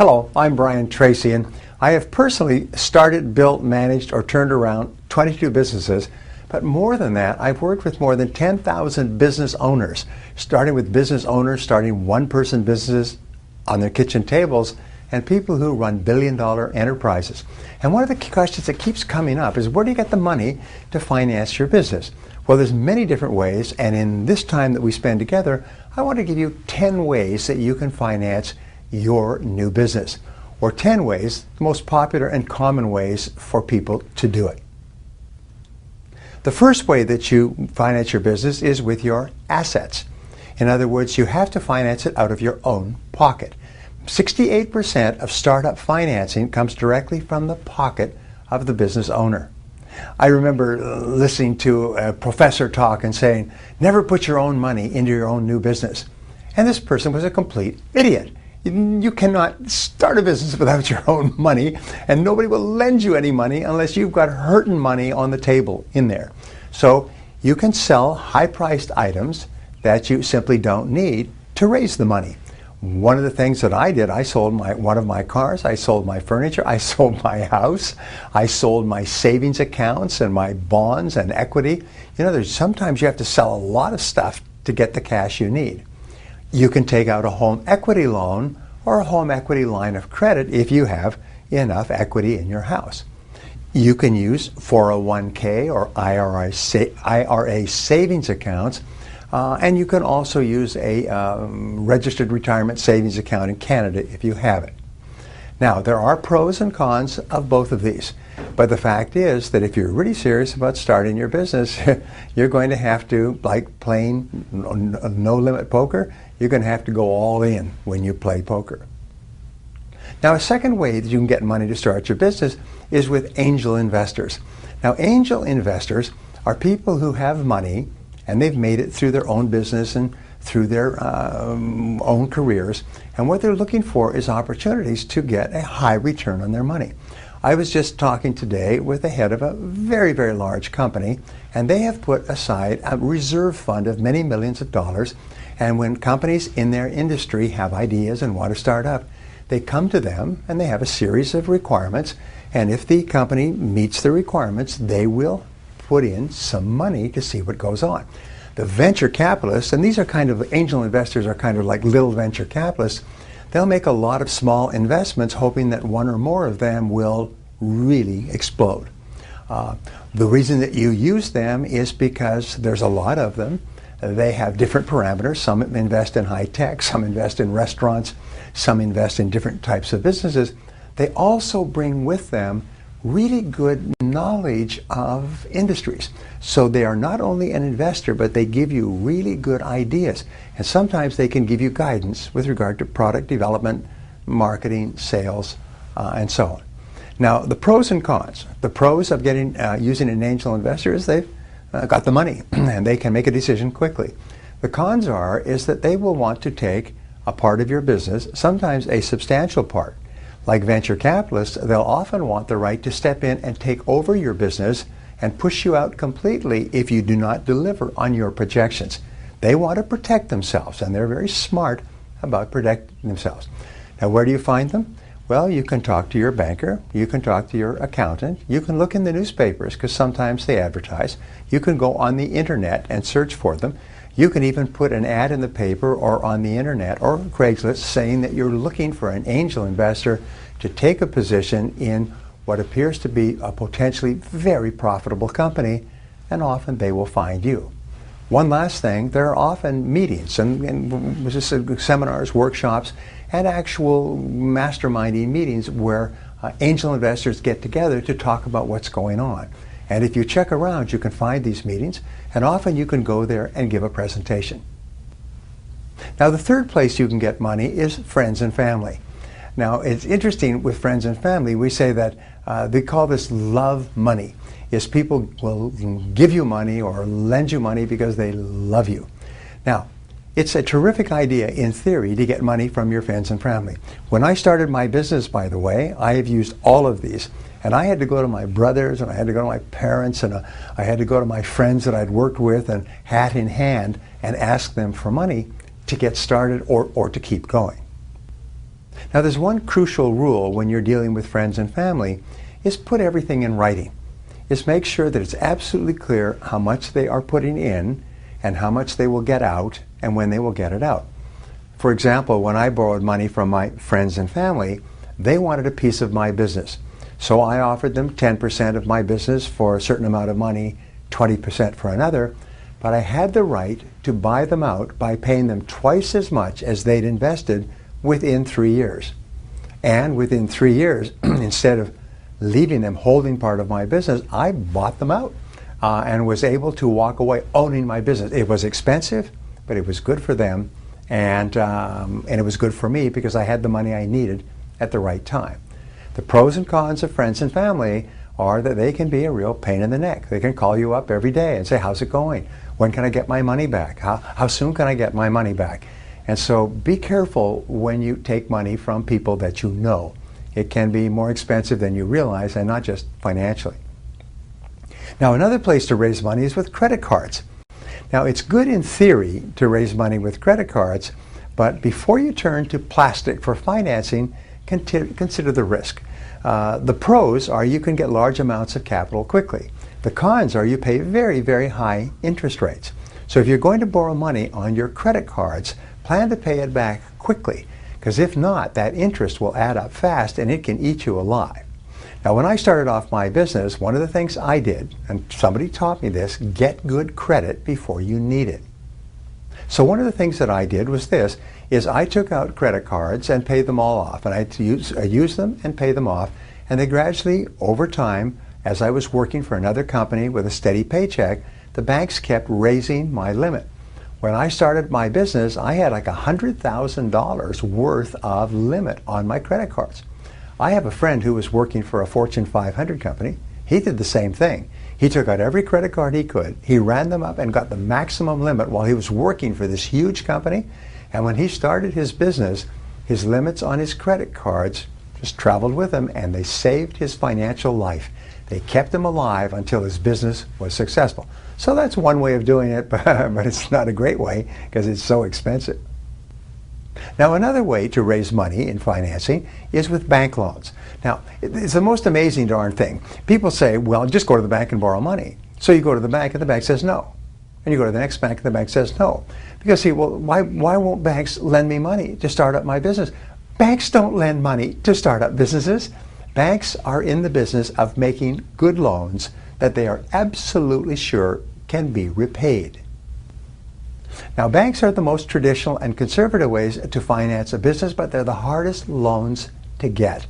Hello, I'm Tracy, and I have personally started, built, managed, or turned around 22 businesses. But more than that, I've worked with more than 10,000 business owners, starting with business owners starting one-person businesses on their kitchen tables, and people who run billion-dollar enterprises. And one of the questions that keeps coming up is, where do you get the money to finance your business? Well, there's many different ways, and in this time that we spend together, I want to give you 10 ways that you can finance your new business, or 10 ways, the most popular and common ways for people to do it. The first way that you finance your business is with your assets. In other words, you have to finance it out of your own pocket. 68% of startup financing comes directly from the pocket of the business owner. I remember listening to a professor talk and saying, never put your own money into your own new business. And this person was a complete idiot. You cannot start a business without your own money, and nobody will lend you any money unless you've got hurting money on the table in there. So you can sell high-priced items that you simply don't need to raise the money. One of the things that I did, I sold one of my cars, I sold my furniture, I sold my house, I sold my savings accounts and my bonds and equity. You know, sometimes you have to sell a lot of stuff to get the cash you need. You can take out a home equity loan or a home equity line of credit if you have enough equity in your house. You can use 401k or IRA savings accounts, and you can also use a registered retirement savings account in Canada if you have it. Now, there are pros and cons of both of these, but the fact is that if you're really serious about starting your business, you're going to have to, like playing no-limit poker, you're going to have to go all in when you play poker. Now, a second way that you can get money to start your business is with angel investors. Now, angel investors are people who have money and they've made it through their own business and through their own careers, and what they're looking for is opportunities to get a high return on their money. I was just talking today with the head of a very, very large company, and they have put aside a reserve fund of many millions of dollars, and when companies in their industry have ideas and want to start up, they come to them and they have a series of requirements, and if the company meets the requirements, they will put in some money to see what goes on. The venture capitalists, and these are kind of, angel investors are kind of like little venture capitalists, they'll make a lot of small investments hoping that one or more of them will really explode. The reason that you use them is because there's a lot of them. They have different parameters. Some invest in high tech, some invest in restaurants, some invest in different types of businesses. They also bring with them really good knowledge of industries. So they are not only an investor, but they give you really good ideas. And sometimes they can give you guidance with regard to product development, marketing, sales, and so on. Now, the pros and cons. The pros of using an angel investor is they've got the money and they can make a decision quickly. The cons is that they will want to take a part of your business, sometimes a substantial part. Like venture capitalists, they'll often want the right to step in and take over your business and push you out completely if you do not deliver on your projections. They want to protect themselves, and they're very smart about protecting themselves. Now, where do you find them? Well, you can talk to your banker, you can talk to your accountant, you can look in the newspapers because sometimes they advertise, you can go on the internet and search for them. You can even put an ad in the paper or on the internet or Craigslist saying that you're looking for an angel investor to take a position in what appears to be a potentially very profitable company, and often they will find you. One last thing, there are often meetings and just seminars, workshops, and actual masterminding meetings where angel investors get together to talk about what's going on. And if you check around, you can find these meetings, and often you can go there and give a presentation. Now, the third place you can get money is friends and family. Now, it's interesting with friends and family, we say that they call this love money, is people will give you money or lend you money because they love you. Now, it's a terrific idea in theory to get money from your friends and family. When I started my business, by the way, I have used all of these. And I had to go to my brothers, and I had to go to my parents, and I had to go to my friends that I'd worked with, and hat in hand, and ask them for money to get started or to keep going. Now, there's one crucial rule when you're dealing with friends and family, is put everything in writing. Is make sure that it's absolutely clear how much they are putting in and how much they will get out and when they will get it out. For example, when I borrowed money from my friends and family, they wanted a piece of my business. So I offered them 10% of my business for a certain amount of money, 20% for another, but I had the right to buy them out by paying them twice as much as they'd invested within 3 years. And within 3 years, instead of leaving them holding part of my business, I bought them out and was able to walk away owning my business. It was expensive, but it was good for them, and it was good for me because I had the money I needed at the right time. The pros and cons of friends and family are that they can be a real pain in the neck. They can call you up every day and say, how's it going? When can I get my money back? How soon can I get my money back? And so be careful when you take money from people that you know. It can be more expensive than you realize, and not just financially. Now, another place to raise money is with credit cards. Now, it's good in theory to raise money with credit cards, but before you turn to plastic for financing, consider the risk. The pros are you can get large amounts of capital quickly. The cons are you pay very, very high interest rates. So if you're going to borrow money on your credit cards, plan to pay it back quickly, because if not, that interest will add up fast and it can eat you alive. Now, when I started off my business, one of the things I did, and somebody taught me this, get good credit before you need it. So one of the things that I did was this, is I took out credit cards and paid them all off. And I used them and pay them off. And they gradually, over time, as I was working for another company with a steady paycheck, the banks kept raising my limit. When I started my business, I had like $100,000 worth of limit on my credit cards. I have a friend who was working for a Fortune 500 company. He did the same thing. He took out every credit card he could. He ran them up and got the maximum limit while he was working for this huge company. And when he started his business, his limits on his credit cards just traveled with him, and they saved his financial life. They kept him alive until his business was successful. So that's one way of doing it, but it's not a great way because it's so expensive. Now, another way to raise money in financing is with bank loans. Now, it's the most amazing darn thing. People say, well, just go to the bank and borrow money. So you go to the bank and the bank says no. And you go to the next bank and the bank says no. Because see, well, why won't banks lend me money to start up my business? Banks don't lend money to start up businesses. Banks are in the business of making good loans that they are absolutely sure can be repaid. Now, banks are the most traditional and conservative ways to finance a business, but they're the hardest loans to get.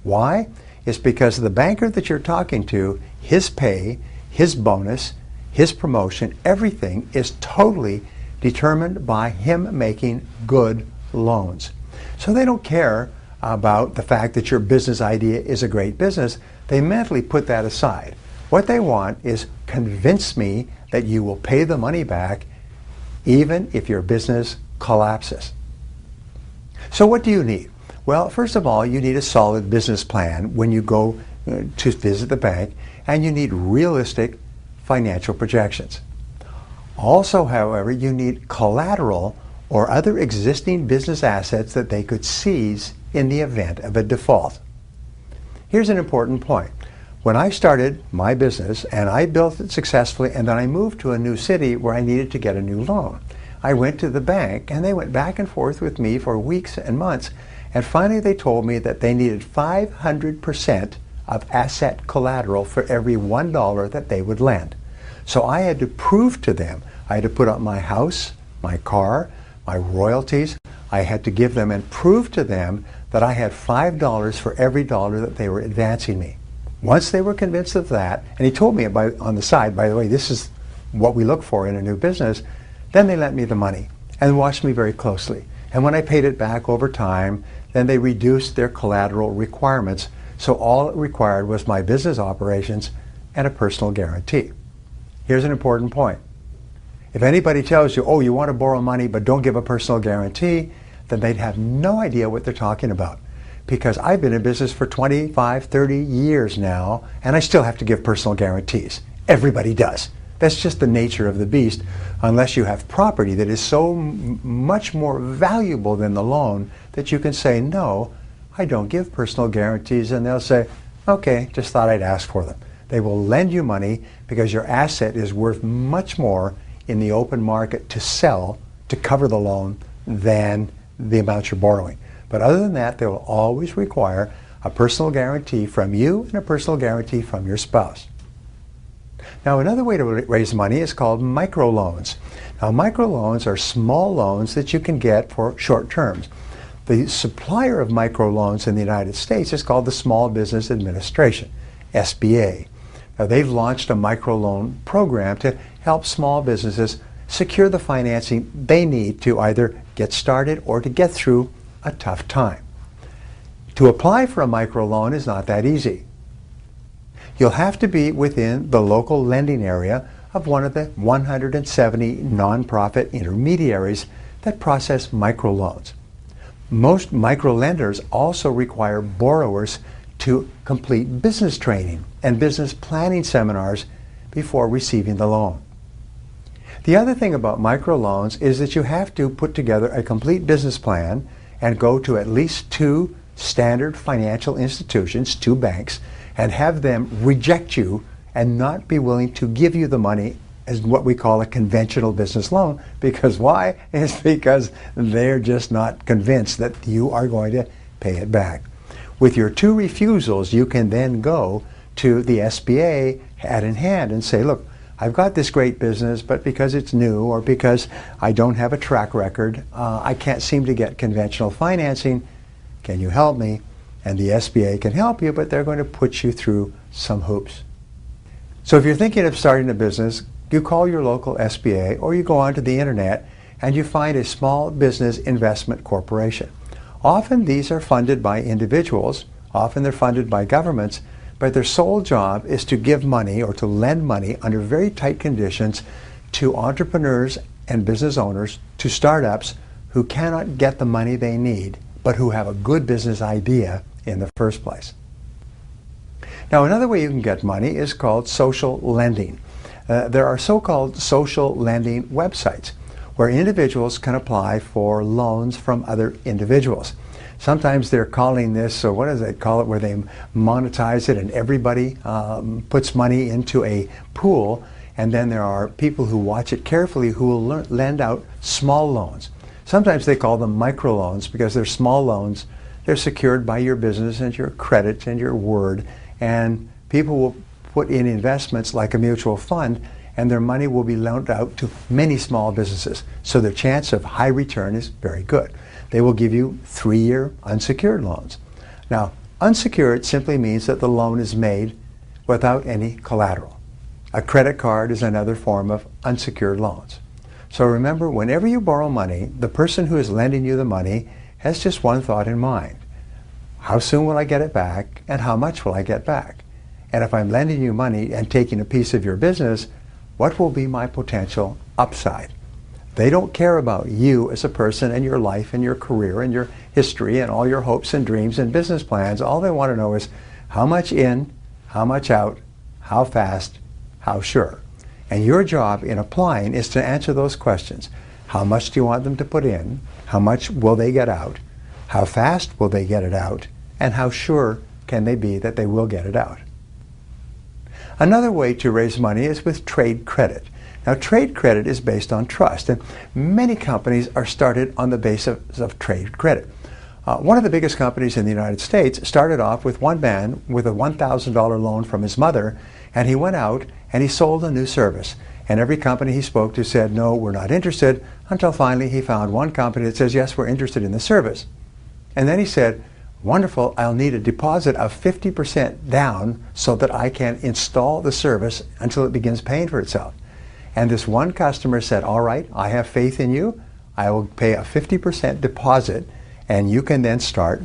Why? It's because the banker that you're talking to, his pay, his bonus, his promotion, everything is totally determined by him making good loans. So they don't care about the fact that your business idea is a great business. They mentally put that aside. What they want is convince me that you will pay the money back even if your business collapses. So what do you need? Well, first of all, you need a solid business plan when you go to visit the bank, and you need realistic financial projections. Also, however, you need collateral or other existing business assets that they could seize in the event of a default. Here's an important point. When I started my business and I built it successfully, and then I moved to a new city where I needed to get a new loan, I went to the bank and they went back and forth with me for weeks and months, and finally they told me that they needed 500% of asset collateral for every $1 that they would lend. So I had to prove to them, I had to put up my house, my car, my royalties. I had to give them and prove to them that I had $5 for every dollar that they were advancing me. Once they were convinced of that, and he told me on the side, by the way, this is what we look for in a new business, then they lent me the money and watched me very closely. And when I paid it back over time, then they reduced their collateral requirements. So all it required was my business operations and a personal guarantee. Here's an important point. If anybody tells you, oh, you want to borrow money but don't give a personal guarantee, then they'd have no idea what they're talking about. Because I've been in business for 25, 30 years now, and I still have to give personal guarantees. Everybody does. That's just the nature of the beast, unless you have property that is so much more valuable than the loan that you can say, no, I don't give personal guarantees, and they'll say, okay, just thought I'd ask for them. They will lend you money because your asset is worth much more in the open market to sell, to cover the loan, than the amount you're borrowing. But other than that, they will always require a personal guarantee from you and a personal guarantee from your spouse. Now, another way to raise money is called microloans. Now, microloans are small loans that you can get for short terms. The supplier of microloans in the United States is called the Small Business Administration, SBA. Now, they've launched a microloan program to help small businesses secure the financing they need to either get started or to get through a tough time. To apply for a microloan is not that easy. You'll have to be within the local lending area of one of the 170 nonprofit intermediaries that process microloans. Most microlenders also require borrowers to complete business training and business planning seminars before receiving the loan. The other thing about microloans is that you have to put together a complete business plan and go to at least 2 standard financial institutions, 2 banks, and have them reject you and not be willing to give you the money as what we call a conventional business loan. Because why? It's because they're just not convinced that you are going to pay it back. With your 2 refusals, you can then go to the SBA hat in hand and say, look, I've got this great business, but because it's new or because I don't have a track record, I can't seem to get conventional financing. Can you help me? And the SBA can help you, but they're going to put you through some hoops. So if you're thinking of starting a business, you call your local SBA or you go onto the internet and you find a small business investment corporation. Often these are funded by individuals, often they're funded by governments, but their sole job is to give money or to lend money under very tight conditions to entrepreneurs and business owners, to startups who cannot get the money they need, but who have a good business idea in the first place. Now, another way you can get money is called social lending. There are so-called social lending websites where individuals can apply for loans from other individuals. Sometimes they're calling this, so what do they call it, where they monetize it and everybody puts money into a pool, and then there are people who watch it carefully who will lend out small loans. Sometimes they call them microloans because they're small loans. They're secured by your business and your credit and your word, and people will put in investments like a mutual fund, and their money will be loaned out to many small businesses. So their chance of high return is very good. They will give you 3-year unsecured loans. Now, unsecured simply means that the loan is made without any collateral. A credit card is another form of unsecured loans. So remember, whenever you borrow money, the person who is lending you the money has just one thought in mind. How soon will I get it back, and how much will I get back? And if I'm lending you money and taking a piece of your business, what will be my potential upside? They don't care about you as a person and your life and your career and your history and all your hopes and dreams and business plans. All they want to know is how much in, how much out, how fast, how sure. And your job in applying is to answer those questions. How much do you want them to put in? How much will they get out? How fast will they get it out? And how sure can they be that they will get it out? Another way to raise money is with trade credit. Now, trade credit is based on trust, and many companies are started on the basis of trade credit. One of the biggest companies in the United States started off with one man with a $1,000 loan from his mother, and he went out and he sold a new service. And every company he spoke to said, no, we're not interested, until finally he found one company that says, yes, we're interested in the service. And then he said, wonderful, I'll need a deposit of 50% down so that I can install the service until it begins paying for itself. And this one customer said, all right, I have faith in you. I will pay a 50% deposit, and you can then start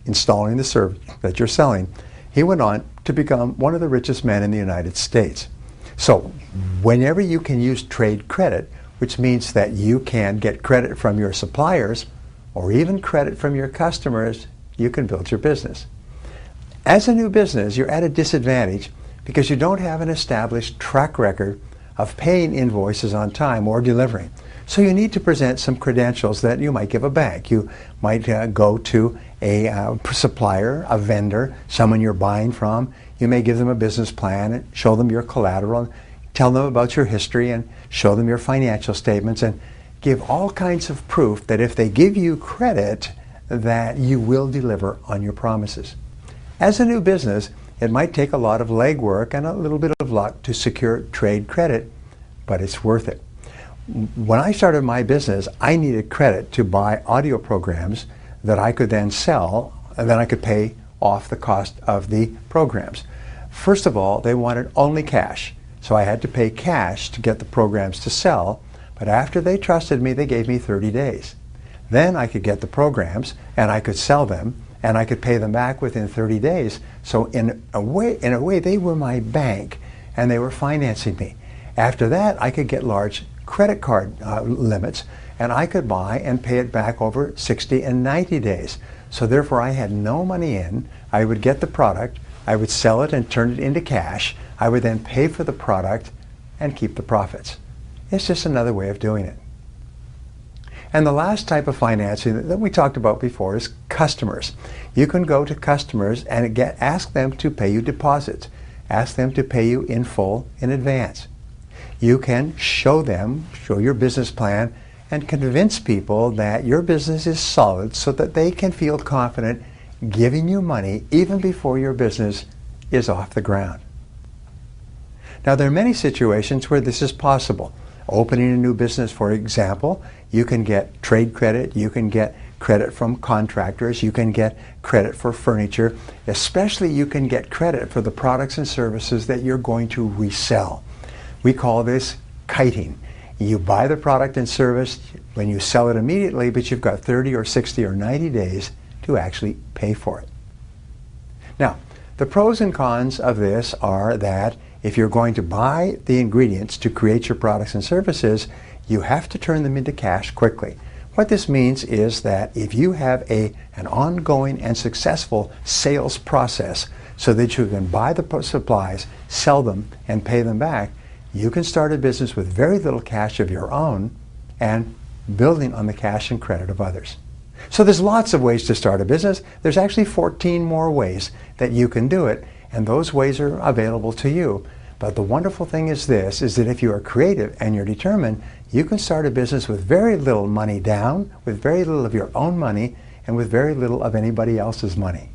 installing the service that you're selling. He went on to become one of the richest men in the United States. So whenever you can use trade credit, which means that you can get credit from your suppliers or even credit from your customers, you can build your business. As a new business, you're at a disadvantage because you don't have an established track record of paying invoices on time or delivering. So you need to present some credentials that you might give a bank. You might go to a supplier, a vendor, someone you're buying from. You may give them a business plan and show them your collateral, and tell them about your history and show them your financial statements, and give all kinds of proof that if they give you credit, that you will deliver on your promises. As a new business, it might take a lot of legwork and a little bit of luck to secure trade credit, but it's worth it. When I started my business, I needed credit to buy audio programs that I could then sell, and then I could pay off the cost of the programs. First of all, they wanted only cash, so I had to pay cash to get the programs to sell, but after they trusted me, they gave me 30 days. Then I could get the programs, and I could sell them, and I could pay them back within 30 days. So in a way, they were my bank, and they were financing me. After that, I could get large credit card limits, and I could buy and pay it back over 60 and 90 days. So therefore, I had no money in. I would get the product, I would sell it and turn it into cash. I would then pay for the product and keep the profits. It's just another way of doing it. And the last type of financing that we talked about before is customers. You can go to customers and ask them to pay you deposits. Ask them to pay you in full in advance. You can show your business plan and convince people that your business is solid so that they can feel confident giving you money even before your business is off the ground. Now, there are many situations where this is possible. Opening a new business, for example, you can get trade credit, you can get credit from contractors, you can get credit for furniture, especially you can get credit for the products and services that you're going to resell. We call this kiting. You buy the product and service when you sell it immediately, but you've got 30 or 60 or 90 days to actually pay for it. Now, the pros and cons of this are that if you're going to buy the ingredients to create your products and services, you have to turn them into cash quickly. What this means is that if you have an ongoing and successful sales process so that you can buy the supplies, sell them, and pay them back, you can start a business with very little cash of your own and building on the cash and credit of others. So there's lots of ways to start a business. There's actually 14 more ways that you can do it, and those ways are available to you. But the wonderful thing is this, is that if you are creative and you're determined, you can start a business with very little money down, with very little of your own money, and with very little of anybody else's money.